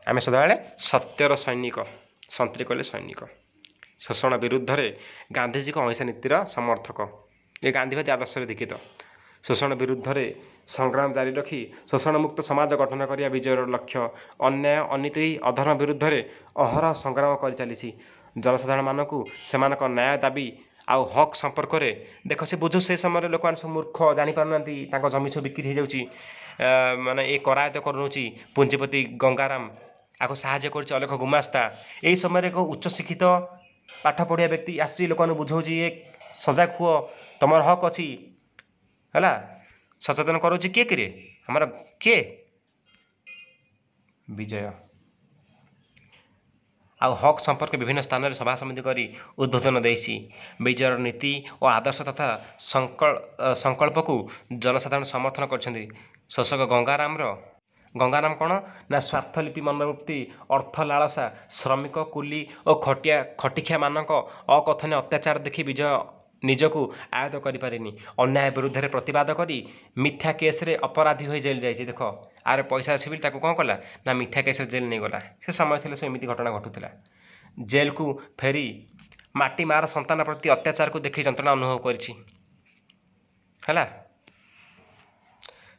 ଆମେ ସଦାବେଳେ ସତ୍ୟର ସୈନିକ, ସନ୍ତ୍ରୀ କଲେ ସୈନିକ। ଶୋଷଣ ବିରୁଦ୍ଧରେ ଗାନ୍ଧିଜୀଙ୍କ ଅହିଂସା ନୀତିର ସମର୍ଥକ। ଏ ଗାନ୍ଧୀବାଦୀ ଆଦର୍ଶରେ ଦୀକ୍ଷିତ। ଶୋଷଣ ବିରୁଦ୍ଧରେ ସଂଗ୍ରାମ ଜାରି ରଖି ଶୋଷଣମୁକ୍ତ ସମାଜ ଗଠନ କରିବା ବିଜୟର ଲକ୍ଷ୍ୟ। ଅନ୍ୟାୟ, ଅନୀତି, ଅଧର୍ମ ବିରୁଦ୍ଧରେ ଅହରହ ସଂଗ୍ରାମ କରିଚାଲିଛି। ଜନସାଧାରଣମାନଙ୍କୁ ସେମାନଙ୍କ ନ୍ୟାୟ, ଦାବି ଆଉ ହକ୍ ସମ୍ପର୍କରେ ଦେଖ ସେ ବୁଝୁ। ସେ ସମୟରେ ଲୋକମାନେ ସବୁ ମୂର୍ଖ, ଜାଣିପାରୁନାହାନ୍ତି, ତାଙ୍କ ଜମି ସବୁ ବିକ୍ରି ହେଇଯାଉଛି, ମାନେ ଏ କରାୟତ୍ତ କରୁଛି ପୁଞ୍ଜିପତି ଗଙ୍ଗାରାମ, ଆକୁ ସାହାଯ୍ୟ କରୁଛି ଅଲେଖ ଗୁମାସ୍ତା। ଏହି ସମୟରେ ଏକ ଉଚ୍ଚଶିକ୍ଷିତ ପାଠ ପଢ଼ିବା ବ୍ୟକ୍ତି ଆସିଛି, ଲୋକମାନଙ୍କୁ ବୁଝଉଛି, ଏ ସଜାଗ ହୁଅ, ତମର ହକ୍ ଅଛି ହେଲା। ସଚେତନ କରୁଛି କିଏ ଆମର କିଏ, ବିଜୟ। ଆଉ ହକ୍ ସମ୍ପର୍କେ ବିଭିନ୍ନ ସ୍ଥାନରେ ସଭା ସମିତି କରି ଉଦ୍ବୋଧନ ଦେଇଛି। ବିଜୟର ନୀତି ଓ ଆଦର୍ଶ ତଥା ସଂକଳ୍ପକୁ ଜନସାଧାରଣ ସମର୍ଥନ କରିଛନ୍ତି। ଶୋଷକ ଗଙ୍ଗାରାମ କ'ଣ ନା ସ୍ୱାର୍ଥଲିପି ମନୋବୃତ୍ତି, ଅର୍ଥ ଲାଳସା, ଶ୍ରମିକ, କୁଲି ଓ ଖଟିଖିଆମାନଙ୍କ ଅକଥନୀୟ ଅତ୍ୟାଚାର ଦେଖି ବିଜୟ ନିଜକୁ ଆୟତ୍ତ କରିପାରିନି। ଅନ୍ୟାୟ ବିରୁଦ୍ଧରେ ପ୍ରତିବାଦ କରି ମିଥ୍ୟା କେସ୍ରେ ଅପରାଧୀ ହୋଇ ଜେଲ୍ ଯାଇଛି। ଦେଖ, ଆର ପଇସା ଅଛି ବୋଲି ତାକୁ କ'ଣ କଲା ନା ମିଥ୍ୟା କେସ୍ରେ ଜେଲ୍ ନେଇଗଲା। ସେ ସମୟ ଥିଲେ ସେ ଏମିତି ଘଟଣା ଘଟୁଥିଲା। ଜେଲ୍କୁ ଫେରି ମାଟି ମାର ସନ୍ତାନ ପ୍ରତି ଅତ୍ୟାଚାରକୁ ଦେଖି ଯନ୍ତ୍ରଣା ଅନୁଭବ କରିଛି ହେଲା।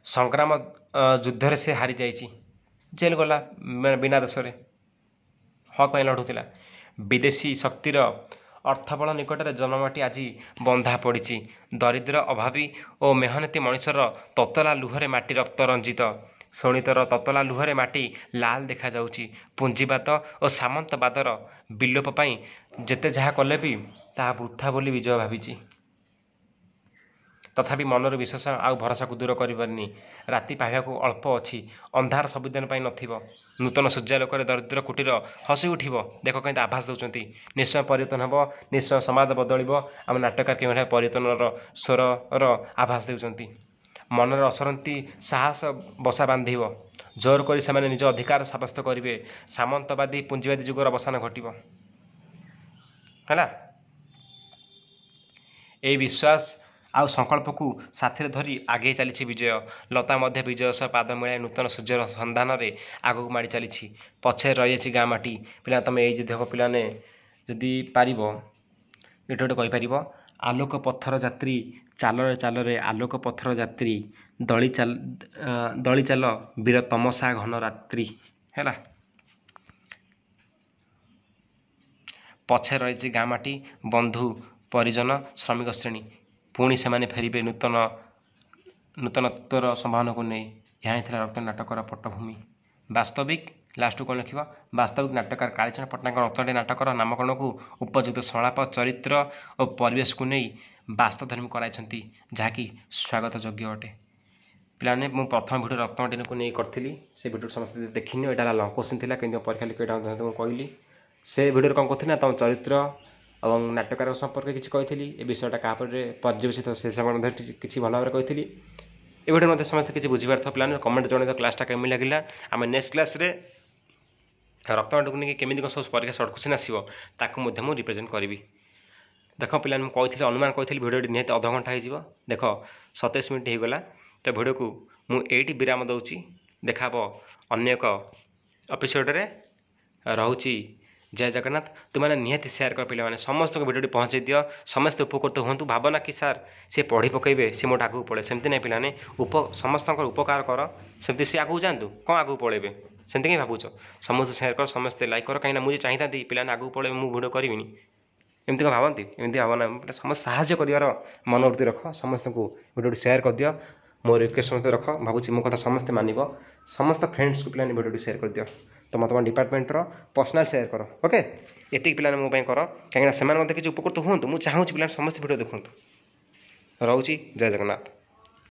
ସଂଗ୍ରାମ ଯୁଦ୍ଧରେ ସେ ହାରି ଯାଇଛି, ଜେଲ୍ ଗଲା ବିନା ଦେଶରେ, ହକ୍ ପାଇଁ ଲଢ଼ୁଥିଲା। ବିଦେଶୀ ଶକ୍ତିର ଅର୍ଥବଳ ନିକଟରେ ଜନ୍ମମାଟି ଆଜି ବନ୍ଧା ପଡ଼ିଛି। ଦରିଦ୍ର ଅଭାବୀ ଓ ମେହନତି ମଣିଷର ତତଲା ଲୁହରେ ମାଟି ରକ୍ତ ରଞ୍ଜିତ। ଶୋଣିତର ତତଲା ଲୁହରେ ମାଟି ଲାଲ ଦେଖାଯାଉଛି। ପୁଞ୍ଜିବାଦ ଓ ସାମନ୍ତବାଦର ବିଲୋପ ପାଇଁ ଯେତେ ଯାହା କଲେ ବି ତାହା ବୃଥା ବୋଲି ବିଜୟ ଭାବିଛି। ତଥାପି ମନରୁ ବିଶ୍ୱାସ ଆଉ ଭରସାକୁ ଦୂର କରିପାରିନି। ରାତି ପାହିବାକୁ ଅଳ୍ପ ଅଛି, ଅନ୍ଧାର ସବୁଦିନ ପାଇଁ ନଥିବ। ନୂତନ ସୂର୍ଯ୍ୟାଲୋକରେ ଦରିଦ୍ର କୁଟୀର ହସି ଉଠିବ। ଦେଖ କେମିତି ଆଭାସ ଦେଉଛନ୍ତି, ନିଶ୍ଚୟ ପରିବର୍ତ୍ତନ ହେବ, ନିଶ୍ଚୟ ସମାଜ ବଦଳିବ। ଆମ ନାଟକକାର କେଉଁଭଳି ପରିବର୍ତ୍ତନର ସ୍ୱରର ଆଭାସ ଦେଉଛନ୍ତି। ମନରେ ଅସରନ୍ତି ସାହସ ବସା ବାନ୍ଧିବ। ଜୋର କରି ସେମାନେ ନିଜ ଅଧିକାର ସାବ୍ୟସ୍ତ କରିବେ। ସାମନ୍ତବାଦୀ ପୁଞ୍ଜିବାଦୀ ଯୁଗର ଅବସାନ ଘଟିବ। ହେଲା, ଏହି ବିଶ୍ୱାସ ଆଉ ସଂକଳ୍ପକୁ ସାଥିରେ ଧରି ଆଗେଇ ଚାଲିଛି ବିଜୟ। ଲତା ମଧ୍ୟ ବିଜୟ ସହ ପାଦ ମିଳାଇ ନୂତନ ସୂର୍ଯ୍ୟର ସନ୍ଧାନରେ ଆଗକୁ ମାଡ଼ି ଚାଲିଛି। ପଛରେ ରହିଯାଇଛି ଗାଁ ମାଟି। ପିଲା ତୁମେ ଏଇ ଯଦି ହେବ, ପିଲାମାନେ ଯଦି ପାରିବ ଏଇଟା ଗୋଟେ କହିପାରିବ, ଆଲୋକ ପଥର ଯାତ୍ରୀ ଚାଲରେ ଚାଲରେ ଆଲୋକ ପଥର ଯାତ୍ରୀ, ଦଳି ଚାଲ ବୀର ତମସା ଘନ ରାତ୍ରି। ହେଲା, ପଛରେ ରହିଛି ଗାଁ ମାଟି, ବନ୍ଧୁ ପରିଜନ ଶ୍ରମିକ ଶ୍ରେଣୀ। ପୁଣି ସେମାନେ ଫେରିବେ ନୂତନତ୍ୱର ସମ୍ଭାବନାକୁ ନେଇ। ଏହା ହିଁ ଥିଲା ରକ୍ତ ନାଟକର ପଟ୍ଟଭୂମି। ବାସ୍ତବିକ ଲାଷ୍ଟକୁ କ'ଣ ଲେଖିବ, ବାସ୍ତବିକ ନାଟକକାର କାଳିଚରଣ ପଟ୍ଟନାୟକ ରକ୍ତନାଟି ନାଟକର ନାମକରଣକୁ ଉପଯୁକ୍ତ ସଂଳାପ, ଚରିତ୍ର ଓ ପରିବେଶକୁ ନେଇ ବାସ୍ତବଧର୍ମୀ କରାଇଛନ୍ତି, ଯାହାକି ସ୍ୱାଗତ ଯୋଗ୍ୟ ଅଟେ। ପିଲାମାନେ ମୁଁ ପ୍ରଥମ ଭିଡ଼ିଓ ରତ୍ନଟିକୁ ନେଇ କରିଥିଲି, ସେ ଭିଡ଼ିଓ ସମସ୍ତେ ଦେଖିନି। ଏଇଟା ହେଲା ଲଙ୍ଗ କୋଶ୍ଚିନ୍ ଥିଲା, କିନ୍ତୁ ପରୀକ୍ଷା ଲିଖିତ ଏଇଟା ମୁଁ କହିଲି। ସେ ଭିଡ଼ିଓରେ କ'ଣ କରୁଥିଲି ନା ତୁମ ଚରିତ୍ର ଏବଂ ନାଟକକାର ସମ୍ପର୍କରେ କିଛି କହିଥିଲି। ଏ ବିଷୟଟା କାହାପରେ ପର୍ଯ୍ୟବେସିତ ସେ ସମୟରେ ମଧ୍ୟ କିଛି ଭଲ ଭାବରେ କହିଥିଲି। ଏ ଭିଡ଼ିଓ ମଧ୍ୟ ସମସ୍ତେ କିଛି ବୁଝିପାରୁଥିବ। ପିଲାମାନେ କମେଣ୍ଟ ଜଣେଇବ କ୍ଲାସ୍ଟା କେମିତି ଲାଗିଲା। ଆମେ ନେକ୍ସଟ କ୍ଲାସ୍ରେ ରକ୍ତନାଟକୁ ନେଇକି କେମିତି କ'ଣ ସବୁ ପରୀକ୍ଷା ସର୍ଟ କୋଶ୍ଚିନ୍ ଆସିବ ତାକୁ ମଧ୍ୟ ମୁଁ ରିପ୍ରେଜେଣ୍ଟ କରିବି। ଦେଖ ପିଲାମାନେ, ମୁଁ କହିଥିଲି ଅନୁମାନ କହିଥିଲି ଭିଡ଼ିଓଟି ନିହାତି ଅଧଘଣ୍ଟା ହେଇଯିବ। ଦେଖ 27 ମିନିଟ୍ ହେଇଗଲା। ତ ଭିଡ଼ିଓକୁ ମୁଁ ଏଇଠି ବିରାମ ଦେଉଛି। ଦେଖା ହେବ ଅନ୍ୟ ଏକ ଏପିସୋଡ଼ରେ। ରହୁଛି, ଜୟ ଜଗନ୍ନାଥ। ତୁମମାନେ ନିହାତି ସେୟାର କର ପିଲାମାନେ, ସମସ୍ତଙ୍କୁ ଭିଡ଼ିଓଟି ପହଞ୍ଚାଇ ଦିଅ। ସମସ୍ତେ ଉପକୃତ ହୁଅନ୍ତୁ। ଭାବନା କି ସାର୍ ସେ ପଢ଼ି ପକାଇବେ, ସେ ମୋଠୁ ଆଗକୁ ପଳେଇବେ, ସେମିତି ନାହିଁ ପିଲାମାନେ। ସମସ୍ତଙ୍କର ଉପକାର କର, ସେମିତି ସେ ଆଗକୁ ଯାଆନ୍ତୁ, କ'ଣ ଆଗକୁ ପଳେଇବେ ସେମିତି କାହିଁ ଭାବୁଛ। ସମସ୍ତେ ସେୟାର କର, ସମସ୍ତେ ଲାଇକ୍ କର। କାହିଁକିନା ମୁଁ ଯେ ଚାହିଁଥାନ୍ତି ପିଲାମାନେ ଆଗକୁ ପଳେଇବେ, ମୁଁ ଭିଡ଼ିଓ କରିବିନି, ଏମିତି କ'ଣ ଭାବନ୍ତି? ଏମିତି ଭାବନା। ସମସ୍ତେ ସାହାଯ୍ୟ କରିବାର ମନୋବୃତ୍ତି ରଖ। ସମସ୍ତଙ୍କୁ ଭିଡ଼ିଓଟି ସେୟାର କରିଦିଅ। ମୋ ରିକ୍ୱେଷ୍ଟ ସମସ୍ତେ ରଖ। ଭାବୁଛି ମୋ କଥା ସମସ୍ତେ ମାନିବ। ସମସ୍ତ ଫ୍ରେଣ୍ଡସ୍କୁ ପିଲାମାନେ ଭିଡ଼ିଓଟି ସେୟାର କରିଦିଅ। ତୁମ ଡିପାର୍ଟମେଣ୍ଟର ପର୍ସନାଲ୍ ସେୟାର କର। ଓକେ, ଏତିକି ପିଲାମାନେ ମୋ ପାଇଁ କର, କାହିଁକିନା ସେମାନେ ମଧ୍ୟ କିଛି ଉପକୃତ ହୁଅନ୍ତୁ। ମୁଁ ଚାହୁଁଛି ପିଲାମାନେ ସମସ୍ତେ ଭିଡ଼ିଓ ଦେଖନ୍ତୁ। ରହୁଛି, ଜୟ ଜଗନ୍ନାଥ।